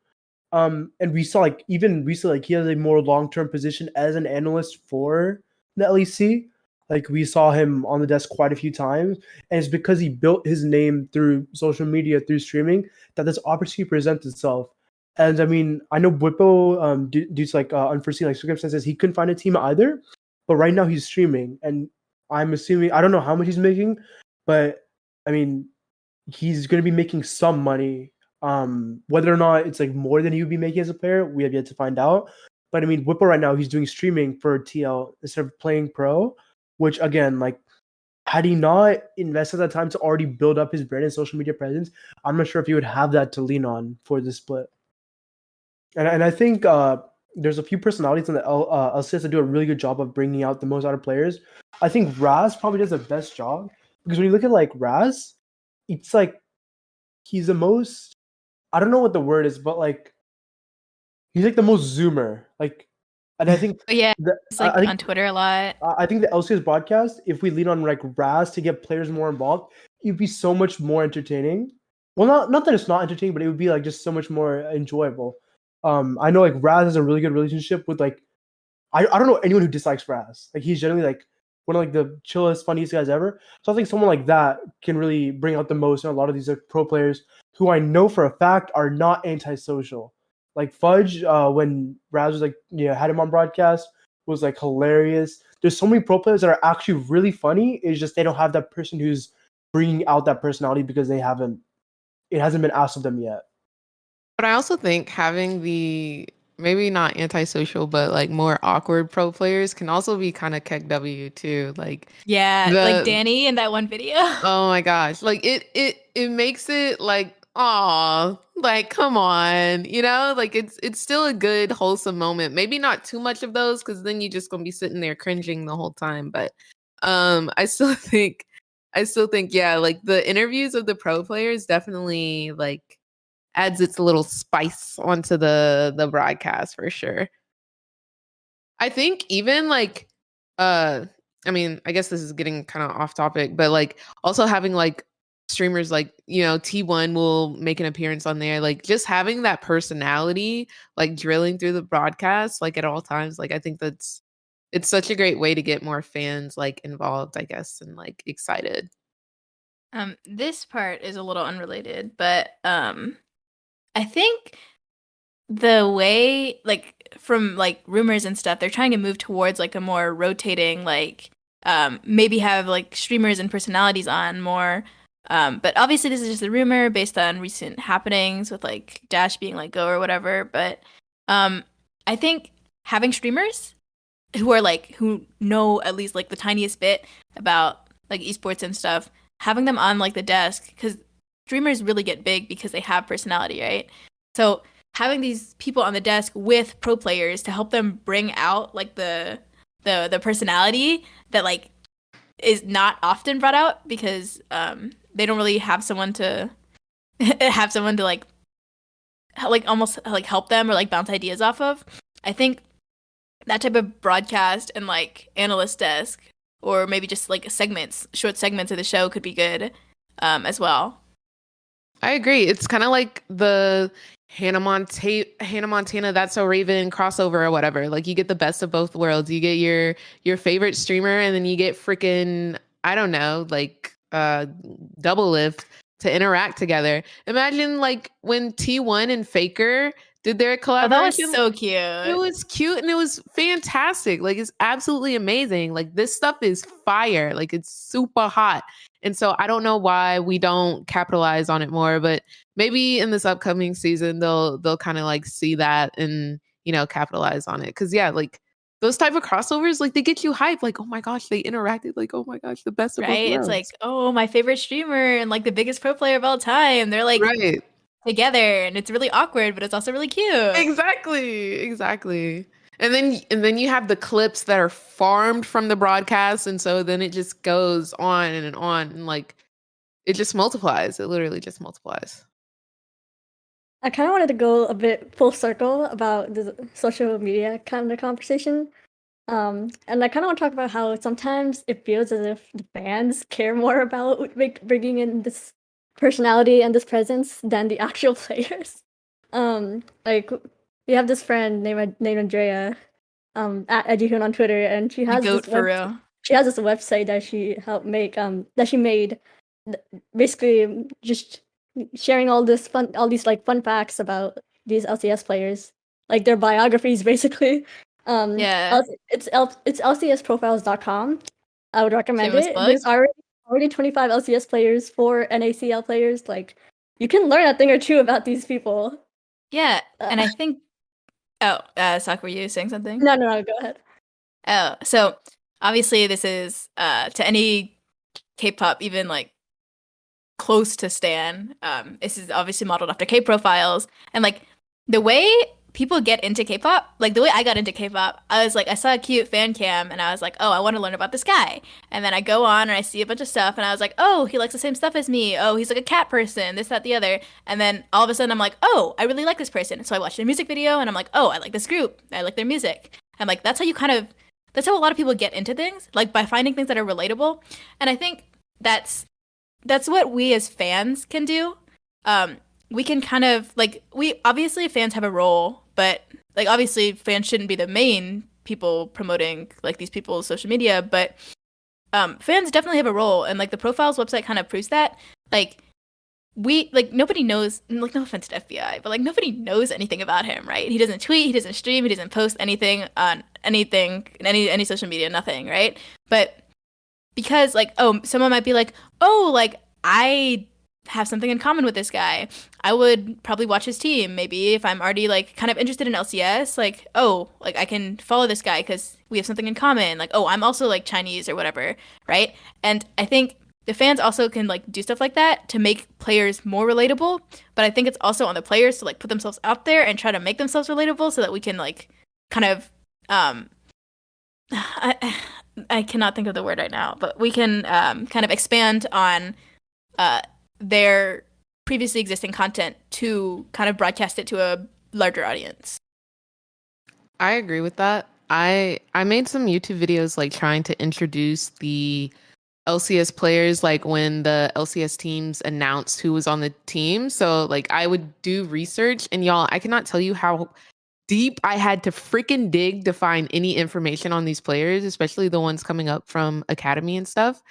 And we saw like even recently, like he has a more long-term position as an analyst for the LEC. Like we saw him on the desk quite a few times, and it's because he built his name through social media, through streaming, that this opportunity presents itself. And I mean, I know Whippo, due to like unforeseen like circumstances, he couldn't find a team either. But right now he's streaming, and I'm assuming I don't know how much he's making, but I mean, he's going to be making some money. Whether or not it's like more than he would be making as a player, we have yet to find out. But I mean, Whipple right now, he's doing streaming for TL instead of playing pro, which again, like, had he not invested that time to already build up his brand and social media presence, I'm not sure if he would have that to lean on for the split. And I think there's a few personalities in the LCS that do a really good job of bringing out the most out of players. I think Raz probably does the best job because when you look at like Raz, it's like he's the most, I don't know what the word is, but like he's like the most zoomer. Like, and I think But yeah, the, it's like I think on Twitter a lot. I think the LCS broadcast, if we lean on like Raz to get players more involved, it'd be so much more entertaining. Well, not that it's not entertaining, but it would be like just so much more enjoyable. I know like Raz has a really good relationship with like I don't know anyone who dislikes Raz. Like he's generally like one of like the chillest, funniest guys ever. So I think someone like that can really bring out the most in a lot of these like pro players who I know for a fact are not antisocial. Like Fudge, when Raz was like had him on broadcast, was like hilarious. There's so many pro players that are actually really funny. It's just they don't have that person who's bringing out that personality because it hasn't been asked of them yet. But I also think having the maybe not antisocial, but like more awkward pro players can also be kind of KEKW too. Like Yeah, like Danny in that one video. oh my gosh, like it makes it like aw, like come on, you know, like it's still a good wholesome moment. Maybe not too much of those because then you're just gonna be sitting there cringing the whole time. But I still think yeah, like the interviews of the pro players definitely like adds its little spice onto the broadcast for sure. I think even like I mean, I guess this is getting kind of off topic, but like also having like streamers like, you know, T1 will make an appearance on there, like just having that personality like drilling through the broadcast like at all times, like I think it's such a great way to get more fans like involved, I guess, and like excited. This part is a little unrelated, but I think the way like from like rumors and stuff, they're trying to move towards like a more rotating like maybe have like streamers and personalities on more. But obviously this is just a rumor based on recent happenings with like Dash being let go or whatever. But I think having streamers who are like who know at least like the tiniest bit about like esports and stuff, having them on like the desk because streamers really get big because they have personality, right? So having these people on the desk with pro players to help them bring out like the personality that like is not often brought out because they don't really have someone to like almost like help them or like bounce ideas off of. I think that type of broadcast and like analyst desk or maybe just like short segments of the show could be good as well. I agree. It's kind of like the Hannah Montana, That's So Raven crossover or whatever. Like you get the best of both worlds. You get your favorite streamer and then you get freaking, I don't know, like double lift to interact together. Imagine like when T1 and Faker did their collaboration. Oh, that was so cute. It was cute and it was fantastic. Like it's absolutely amazing. Like this stuff is fire. Like it's super hot. And so I don't know why we don't capitalize on it more, but maybe in this upcoming season they'll kind of like see that and, you know, capitalize on it. Cause yeah, like those type of crossovers, like they get you hyped. Like, oh my gosh, they interacted. Like, oh my gosh, the best of both worlds. It's like, oh, my favorite streamer and like the biggest pro player of all time. They're like together and it's really awkward, but it's also really cute. Exactly. And then you have the clips that are farmed from the broadcast, and so then it just goes on and like it just multiplies. It literally just multiplies. I kind of wanted to go a bit full circle about the social media kind of conversation. And I kind of want to talk about how sometimes it feels as if the fans care more about bringing in this personality and this presence than the actual players. Like we have this friend named Andrea, at EduHoon on Twitter, and she has she has this website that she helped make, that she made, basically just sharing all these like fun facts about these LCS players, like their biographies, basically. It's lcsprofiles.com. I would recommend it. There's already already 25 LCS players, 4 NACL players. Like, you can learn a thing or two about these people. Yeah, and I think. Oh, Sak, were you saying something? No, go ahead. Oh, so obviously this is to any K-pop, even like close to Stan. This is obviously modeled after K profiles, and like the way people get into K-pop, like the way I got into K-pop, I was like, I saw a cute fan cam, and I was like, oh, I want to learn about this guy. And then I go on and I see a bunch of stuff, and I was like, oh, he likes the same stuff as me. Oh, he's like a cat person, this, that, the other. And then all of a sudden, I'm like, oh, I really like this person. So I watched their music video, and I'm like, oh, I like this group. I like their music. And like that's how a lot of people get into things, like by finding things that are relatable. And I think that's what we as fans can do. We can kind of like we obviously fans have a role, but like obviously fans shouldn't be the main people promoting like these people's social media, but fans definitely have a role, and like the profiles website kind of proves that. Like we like nobody knows, like no offense to FBI, but like nobody knows anything about him, right? He doesn't tweet, he doesn't stream, he doesn't post anything on anything in any social media, nothing, right? But because like someone might be like, oh, like I have something in common with this guy, I would probably watch his team. Maybe if I'm already like kind of interested in LCS, like oh, like I can follow this guy because we have something in common. Like oh, I'm also like Chinese or whatever, right? And I think the fans also can like do stuff like that to make players more relatable, but I think it's also on the players to like put themselves out there and try to make themselves relatable so that we can like kind of I cannot think of the word right now, but we can kind of expand on their previously existing content to kind of broadcast it to a larger audience. I agree with that. I made some YouTube videos like trying to introduce the LCS players, like when the LCS teams announced who was on the team. So like I would do research, and y'all, I cannot tell you how deep I had to freaking dig to find any information on these players, especially the ones coming up from Academy and stuff.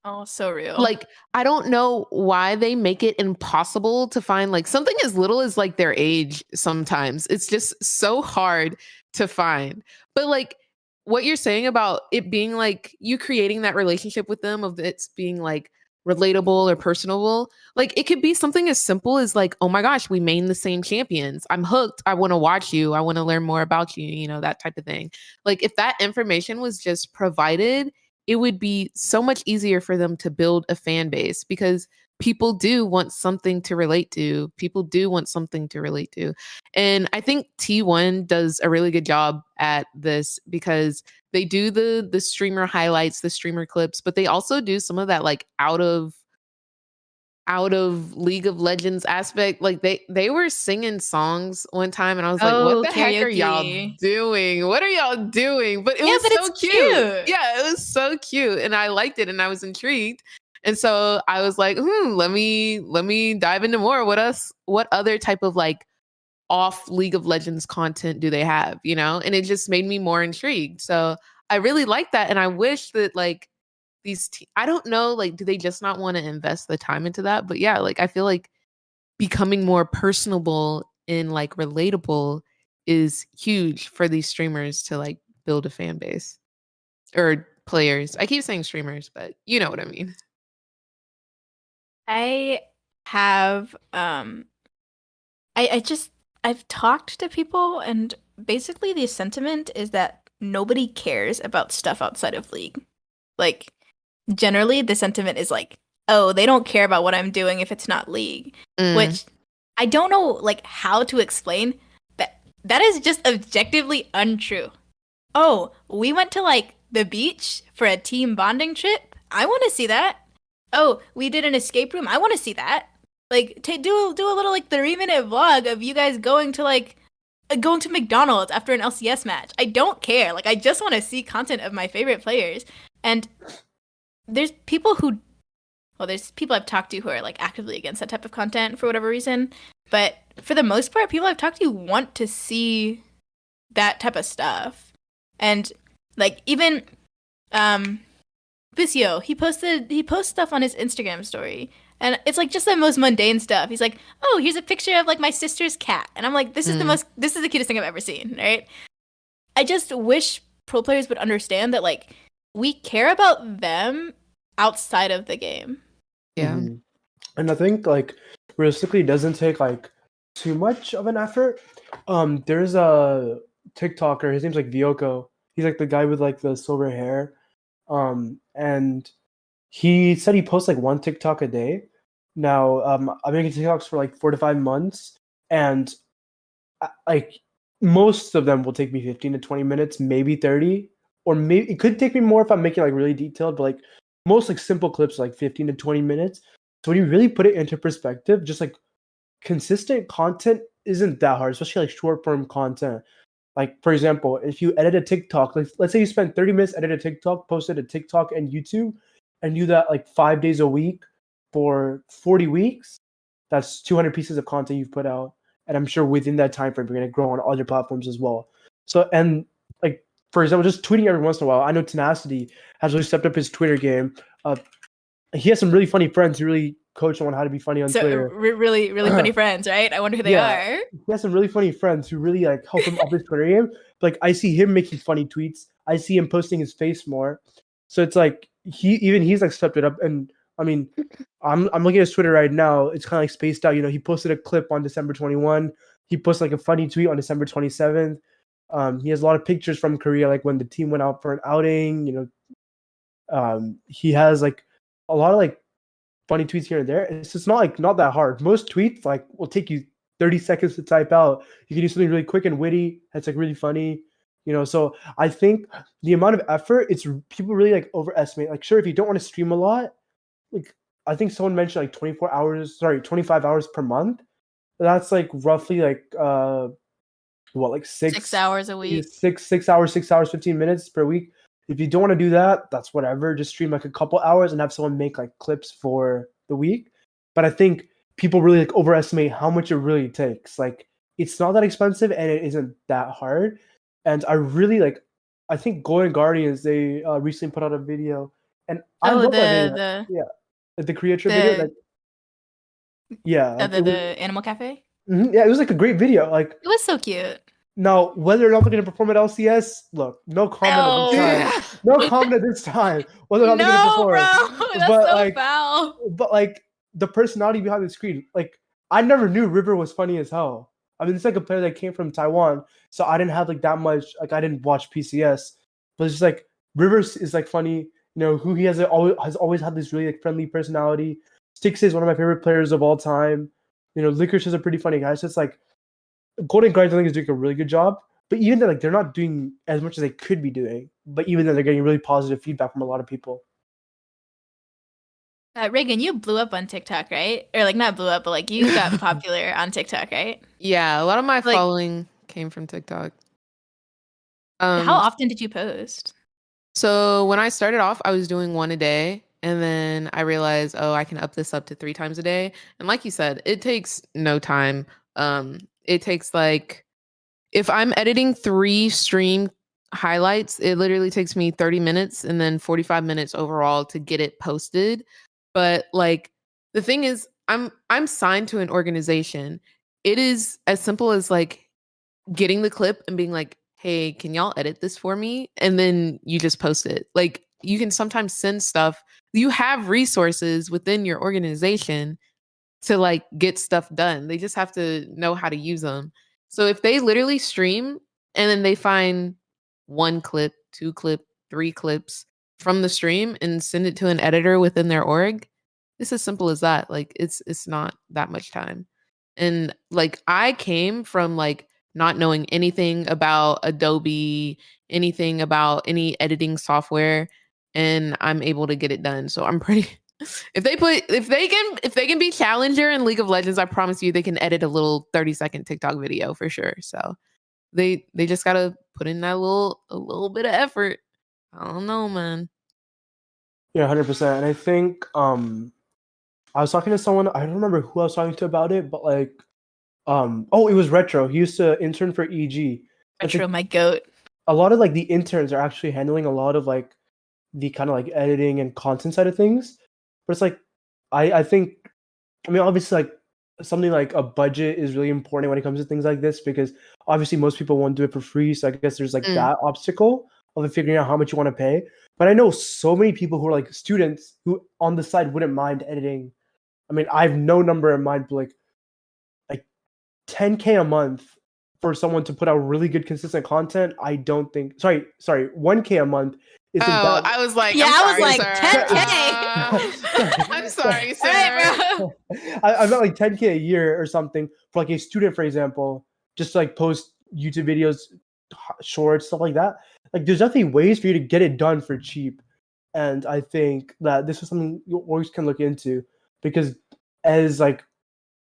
Oh, so real. Like, I don't know why they make it impossible to find like something as little as like their age sometimes. It's just so hard to find. But like what you're saying about it being like you creating that relationship with them, of it's being like relatable or personable, like it could be something as simple as like, oh my gosh, we main the same champions, I'm hooked, I want to watch you, I want to learn more about you, you know, that type of thing. Like if that information was just provided, it would be so much easier for them to build a fan base, because people do want something to relate to. People do want something to relate to. And I think T1 does a really good job at this, because they do the streamer highlights, the streamer clips, but they also do some of that like out of League of Legends aspect. Like they were singing songs one time, and I was like, what the heck are y'all doing? What are y'all doing? But it was so cute. Yeah, it was so cute, and I liked it, and I was intrigued. And so I was like, let me dive into more. What other type of like off League of Legends content do they have, you know? And it just made me more intrigued. So I really like that, and I wish that like I don't know, like, do they just not want to invest the time into that? But yeah, like I feel like becoming more personable and like relatable is huge for these streamers to like build a fan base, or players. I keep saying streamers, but you know what I mean. I have I've talked to people, and basically the sentiment is that nobody cares about stuff outside of League. Like generally the sentiment is like, oh, they don't care about what I'm doing if it's not League, which I don't know like how to explain. That is just objectively untrue. Oh, we went to like the beach for a team bonding trip. I want to see that. Oh, we did an escape room. I want to see that. Like do a little like 3-minute vlog of you guys going to McDonald's after an LCS match. I don't care. Like I just want to see content of my favorite players. And there's people I've talked to who are like actively against that type of content for whatever reason. But for the most part, people I've talked to want to see that type of stuff. And like even Busio, he posts stuff on his Instagram story. And it's like just the most mundane stuff. He's like, oh, here's a picture of like my sister's cat. And I'm like, this is the cutest thing I've ever seen, right? I just wish pro players would understand that like we care about them outside of the game. Yeah. Mhm. And I think like realistically, it doesn't take like too much of an effort. There's a TikToker. His name's like Vyoko. He's like the guy with like the silver hair. And he said he posts like one TikTok a day. Now, I'm making TikToks for like 4 to 5 months, and like most of them will take me 15 to 20 minutes, maybe 30, or maybe it could take me more if I'm making like really detailed, but like most like simple clips like 15 to 20 minutes. So when you really put it into perspective, just like consistent content isn't that hard, especially like short form content. Like for example, if you edit a TikTok, like let's say you spend 30 minutes edit a TikTok, posted a TikTok and YouTube, and do that like 5 days a week for 40 weeks, that's 200 pieces of content you've put out. And I'm sure within that time frame, you're going to grow on other platforms as well. So, and like, for example, just tweeting every once in a while. I know Tenacity has really stepped up his Twitter game. He has some really funny friends who really coach him on how to be funny on So Twitter. really funny friends, right? I wonder who they are. He has some really funny friends who really like help him up his Twitter game. But, like I see him making funny tweets. I see him posting his face more. So it's like he's like stepped it up. And I mean, I'm looking at his Twitter right now. It's kind of like spaced out. You know, he posted a clip on December 21. He posted like a funny tweet on December 27th. He has a lot of pictures from Korea, like when the team went out for an outing. You know, he has like a lot of like funny tweets here and there. It's just not that hard. Most tweets like will take you 30 seconds to type out. You can do something really quick and witty that's like really funny. You know, so I think the amount of effort, it's people really like overestimate. Like, sure, if you don't want to stream a lot, like I think someone mentioned like 25 hours per month. That's like roughly like like 6 hours a week. 6 hours, 15 minutes per week. If you don't want to do that, that's whatever. Just stream like a couple hours and have someone make like clips for the week. But I think people really like overestimate how much it really takes. Like it's not that expensive and it isn't that hard. And I think Golden Guardians, they recently put out a video, and I love that video. The creator video. The Animal Cafe. Yeah, it was like a great video. Like it was so cute. Now, whether or not they're going to perform at LCS, look, no comment at this time. No comment at this time. Whether or not they're going to perform. Bro, that's so foul. But like the personality behind the screen, like I never knew River was funny as hell. I mean, it's like a player that came from Taiwan, so I didn't have like that much. Like I didn't watch PCS, but it's just like River is like funny. You know, who he has always had this really like friendly personality. Stix is one of my favorite players of all time. You know, Licorice is a pretty funny guy. So it's like Golden Guardians, I think, is doing a really good job. But even though like they're not doing as much as they could be doing, but even though they're getting really positive feedback from a lot of people. Reagan, you blew up on TikTok, right? Or like not blew up, but like you got popular on TikTok, right? Yeah, a lot of my following came from TikTok. How often did you post? So when I started off, I was doing one a day. And then I realized, I can up this up to 3 times a day. And like you said, it takes no time. It takes like, if I'm editing 3 stream highlights, it literally takes me 30 minutes and then 45 minutes overall to get it posted. But like, the thing is, I'm signed to an organization. It is as simple as like getting the clip and being like, hey, can y'all edit this for me? And then you just post it. Like, you can sometimes send stuff. You have resources within your organization to like get stuff done. They just have to know how to use them. So if they literally stream and then they find 1 clip, 2 clip, 3 clips from the stream and send it to an editor within their org, it's as simple as that. Like it's not that much time. And like I came from like not knowing anything about Adobe, anything about any editing software, and I'm able to get it done. So I'm pretty if they can be challenger in League of Legends, I promise you they can edit a little 30-second TikTok video for sure. So they just gotta put in that a little bit of effort. I don't know, man. Yeah, 100%. And I think I was talking to someone, I don't remember who I was talking to about it, but like it was Retro. He used to intern for EG. Retro, my goat. A lot of like the interns are actually handling a lot of like the kind of like editing and content side of things. But it's like I think, I mean, obviously like something like a budget is really important when it comes to things like this, because obviously most people won't do it for free. So I guess there's like that obstacle of figuring out how much you want to pay. But I know so many people who are like students who on the side wouldn't mind editing. I mean, I have no number in mind, but like 10K a month for someone to put out really good consistent content. I don't think. Sorry, 1K a month isn't Oh, that. I was like, Yeah, I'm I was sorry, like, sir. 10K. I'm sorry, sir. Right, bro. I meant like 10K a year or something for like a student, for example, just to, like post YouTube videos, shorts, stuff like that. Like, there's definitely ways for you to get it done for cheap, and I think that this is something you always can look into because as like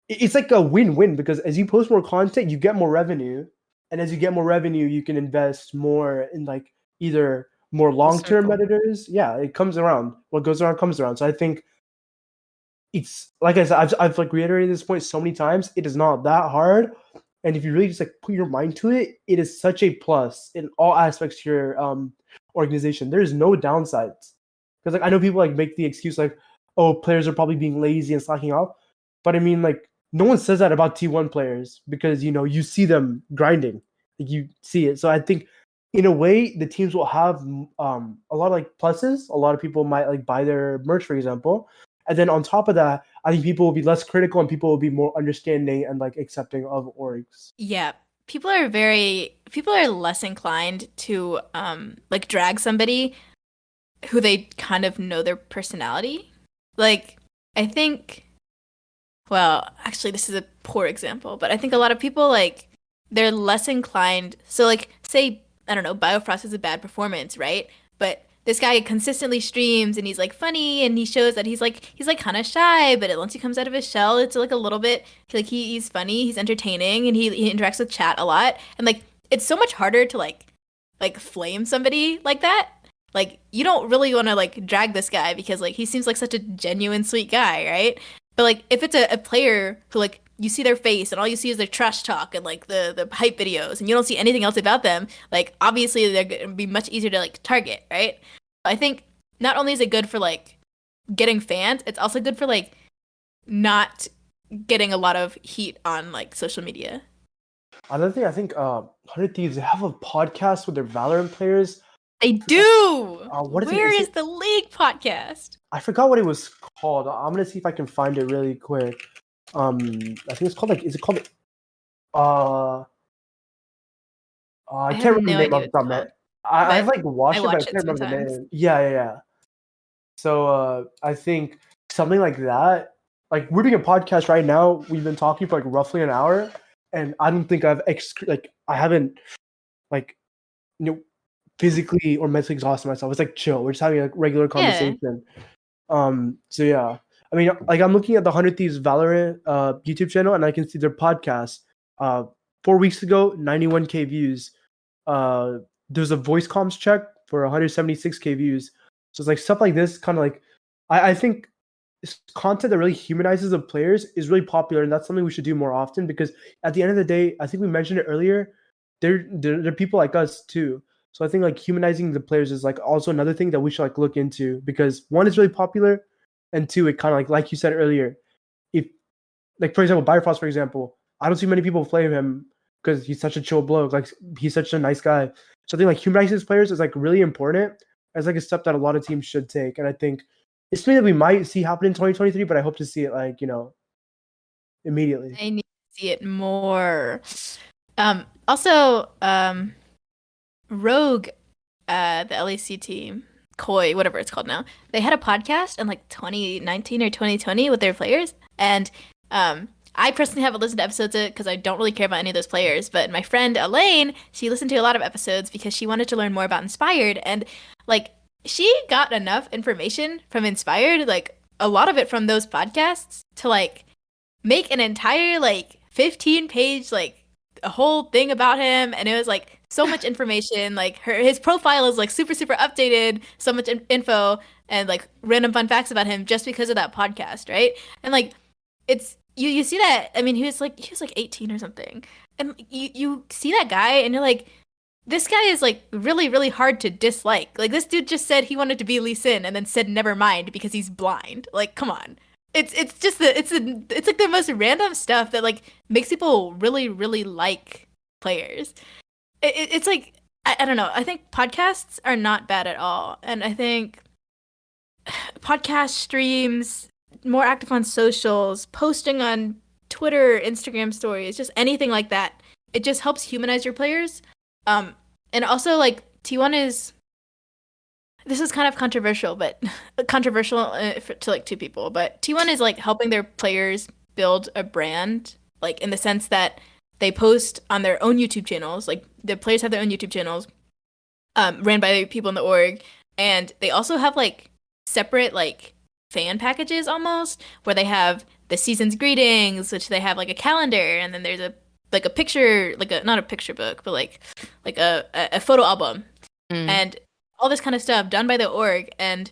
it's like a win-win because as you post more content, you get more revenue, and as you get more revenue, you can invest more in like either more long-term circle. editors. Yeah, it comes around. What goes around comes around. So I think it's like I said, I've like reiterated this point so many times. It is not that hard, and if you really just like put your mind to it, it is such a plus in all aspects to your organization. There is no downsides because like I know people like make the excuse like, oh, players are probably being lazy and slacking off, but I mean like no one says that about T1 players because you know you see them grinding, like you see it. So I think in a way the teams will have a lot of like pluses. A lot of people might like buy their merch, for example. And then on top of that, I think people will be less critical and people will be more understanding and like accepting of orgs. Yeah, people are less inclined to like drag somebody who they kind of know their personality. Like, I think, well, actually this is a poor example, but I think a lot of people like they're less inclined. So like say, I don't know, Biofrost is a bad performance, right? But this guy consistently streams and he's like funny and he shows that he's like kind of shy, but once he comes out of his shell, it's like a little bit like he's funny, he's entertaining, and he interacts with chat a lot. And like it's so much harder to like flame somebody like that. Like you don't really want to like drag this guy because like he seems like such a genuine sweet guy, right? But like if it's a player who like you see their face and all you see is their trash talk and like the hype videos and you don't see anything else about them, like obviously they're gonna be much easier to like target, right? I think not only is it good for like getting fans, it's also good for like not getting a lot of heat on like social media. Another thing, I think 100 Thieves, they have a podcast with their Valorant players. They do. What is it? Where Is is it- the League podcast? I forgot what it was called. I'm gonna see if I can find it really quick. I think it's called like, is it called? I have can't remember no the name idea off the what top of it's my called, head. I've but like watched I it, but I watch can't it remember the sometimes. name. Yeah. So I think something like that. Like we're doing a podcast right now. We've been talking for like roughly an hour, and I don't think I haven't like physically or mentally exhausted myself. It's like chill. We're just having a regular Yeah. conversation. So yeah. I mean, like I'm looking at the 100 Thieves Valorant YouTube channel, and I can see their podcast. 4 weeks ago, 91K views. There's a voice comms check for 176K views. So it's like stuff like this, kind of like I think content that really humanizes the players is really popular, and that's something we should do more often because at the end of the day, I think we mentioned it earlier. They're people like us too. So I think like humanizing the players is like also another thing that we should like look into because one is really popular, and two, it kind of like you said earlier, if like for example, Bifrost, for example, I don't see many people flame him because he's such a chill bloke. Like he's such a nice guy. So I think like humanizing his players is like really important. It's like a step that a lot of teams should take, and I think it's something that we might see happen in 2023. But I hope to see it like immediately. I need to see it more. Also, Rogue, the LEC team, Koi, whatever it's called now, they had a podcast in like 2019 or 2020 with their players, and I personally haven't listened to episodes of it because I don't really care about any of those players. But my friend Elaine, she listened to a lot of episodes because she wanted to learn more about Inspired, and like she got enough information from Inspired, like a lot of it from those podcasts, to like make an entire like 15-page like a whole thing about him, and it was like so much information. Like his profile is like super updated, so much info and like random fun facts about him just because of that podcast, right? And like it's you see that. I mean, he was like 18 or something, and you see that guy and you're like, this guy is like really hard to dislike. Like this dude just said he wanted to be Lee Sin and then said never mind because he's blind. Like come on. It's like the most random stuff that like makes people really like players. It's like I don't know. I think podcasts are not bad at all. And I think podcast streams, more active on socials, posting on Twitter, Instagram stories, just anything like that. It just helps humanize your players. And also like T1 is this is kind of controversial, but controversial to like two people, but T1 is like helping their players build a brand, like in the sense that they post on their own YouTube channels, like the players have their own YouTube channels, ran by people in the org, and they also have like separate like fan packages almost, where they have the season's greetings, which they have like a calendar, and then there's a like a picture, like a not a picture book, but like a photo album, and all this kind of stuff done by the org, and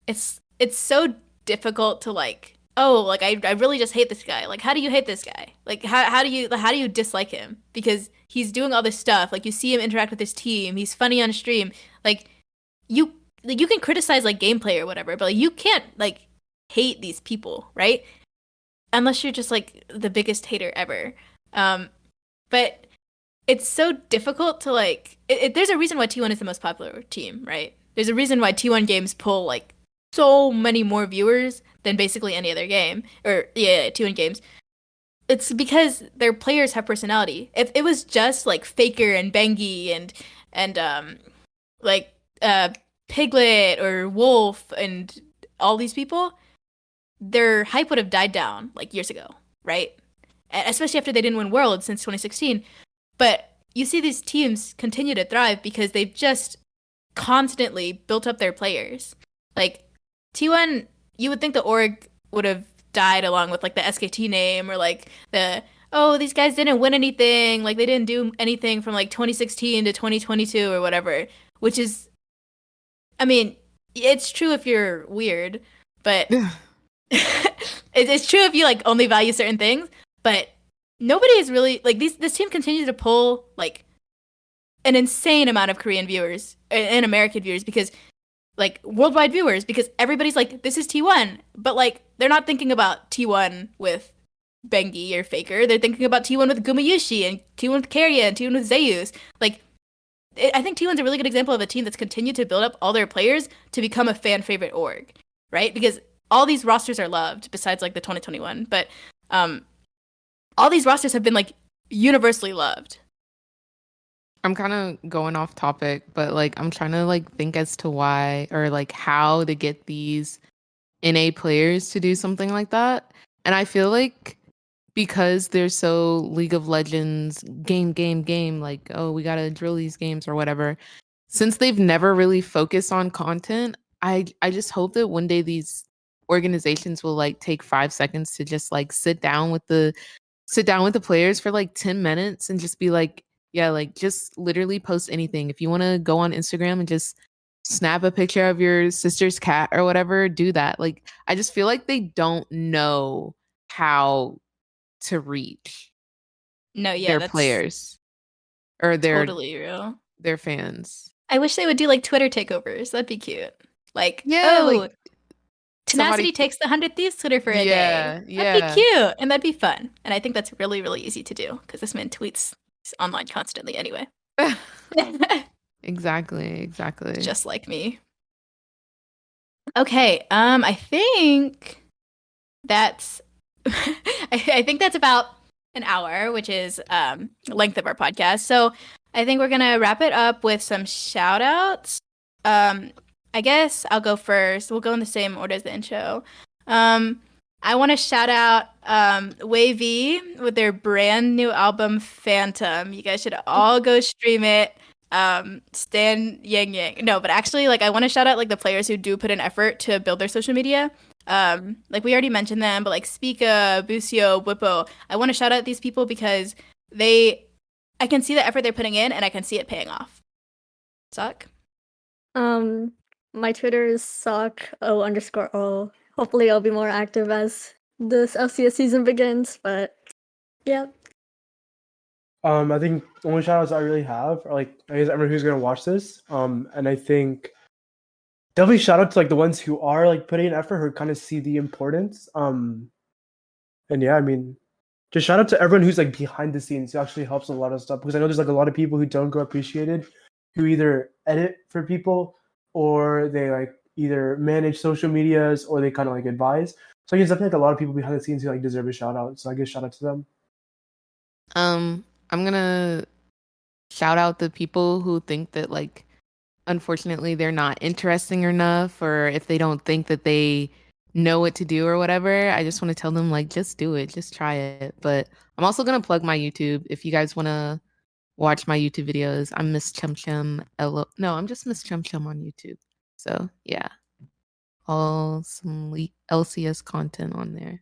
it's so difficult to like, oh, like I really just hate this guy. Like, how do you hate this guy? Like, how do you dislike him? Because he's doing all this stuff. Like, you see him interact with his team. He's funny on stream. Like, you can criticize like gameplay or whatever, but like you can't like hate these people, right? Unless you're just like the biggest hater ever. But it's so difficult to like. There's a reason why T1 is the most popular team, right? There's a reason why T1 games pull like so many more viewers than basically any other game, or yeah, T1 games. It's because their players have personality. If it was just like Faker and Bengi and like Piglet or Wolf and all these people, their hype would have died down like years ago, right? Especially after they didn't win Worlds since 2016. But you see these teams continue to thrive because they've just constantly built up their players. Like T1, you would think the org would have died along with like the SKT name, or like the, oh, these guys didn't win anything, like they didn't do anything from like 2016 to 2022 or whatever, which is, I mean, it's true if you're weird, but it's true if you like only value certain things, but nobody is really like this team continues to pull like an insane amount of Korean viewers and American viewers, because like worldwide viewers, because everybody's like, this is T1, but like they're not thinking about T1 with Bengi or Faker. They're thinking about T1 with Gumayushi and T1 with Karya and T1 with Zeus. Like I think T1's a really good example of a team that's continued to build up all their players to become a fan favorite org, right? Because all these rosters are loved besides like the 2021, but all these rosters have been like universally loved. I'm kind of going off topic, but like I'm trying to like think as to why or like how to get these NA players to do something like that. And I feel like because they're so League of Legends game, like, oh, we gotta drill these games or whatever. Since they've never really focused on content, I just hope that one day these organizations will like take 5 seconds to just like sit down with the players for like 10 minutes and just be like, yeah, like just literally post anything. If you want to go on Instagram and just snap a picture of your sister's cat or whatever, do that. Like, I just feel like they don't know how to reach their that's players or totally real. their fans. I wish they would do like Twitter takeovers. That'd be cute. Like, Yeah, oh, like Tenacity takes the 100 Thieves Twitter for a day. That'd be cute, and that'd be fun. And I think that's really, really easy to do because this man tweets online constantly anyway. Exactly. Just like me. Okay, I think that's I think that's about an hour, which is length of our podcast. So I think we're gonna wrap it up with some shout outs. I guess I'll go first. We'll go in the same order as the intro. I want to shout out Wavy with their brand new album Phantom. You guys should all go stream it. Stan Yang. No, but actually, like, I want to shout out like the players who do put in effort to build their social media. Like we already mentioned them, but like Spica, Busio, Whippo. I want to shout out these people because I can see the effort they're putting in, and I can see it paying off. Suck. My Twitter is sock_o_o. Hopefully I'll be more active as this LCS season begins, but yeah. I think the only shout outs I really have are like, I guess everyone who's gonna watch this. And I think definitely shout out to like the ones who are like putting in effort, who kind of see the importance. And yeah, I mean, just shout out to everyone who's like behind the scenes, who actually helps a lot of stuff, because I know there's like a lot of people who don't go appreciated who either edit for people or they like either manage social medias or they kind of like advise. So I guess definitely like a lot of people behind the scenes who like deserve a shout out. So I guess shout out to them. I'm gonna shout out the people who think that like unfortunately they're not interesting enough, or if they don't think that they know what to do or whatever. I just want to tell them like just do it, just try it. But I'm also gonna plug my YouTube if you guys wanna watch my YouTube videos. I'm Miss Chum Chum. No, I'm just Miss Chum Chum on YouTube. So yeah, all some LCS content on there.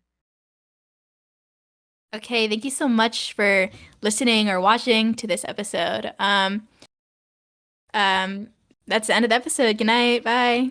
Okay, thank you so much for listening or watching to this episode. That's the end of the episode. Good night. Bye.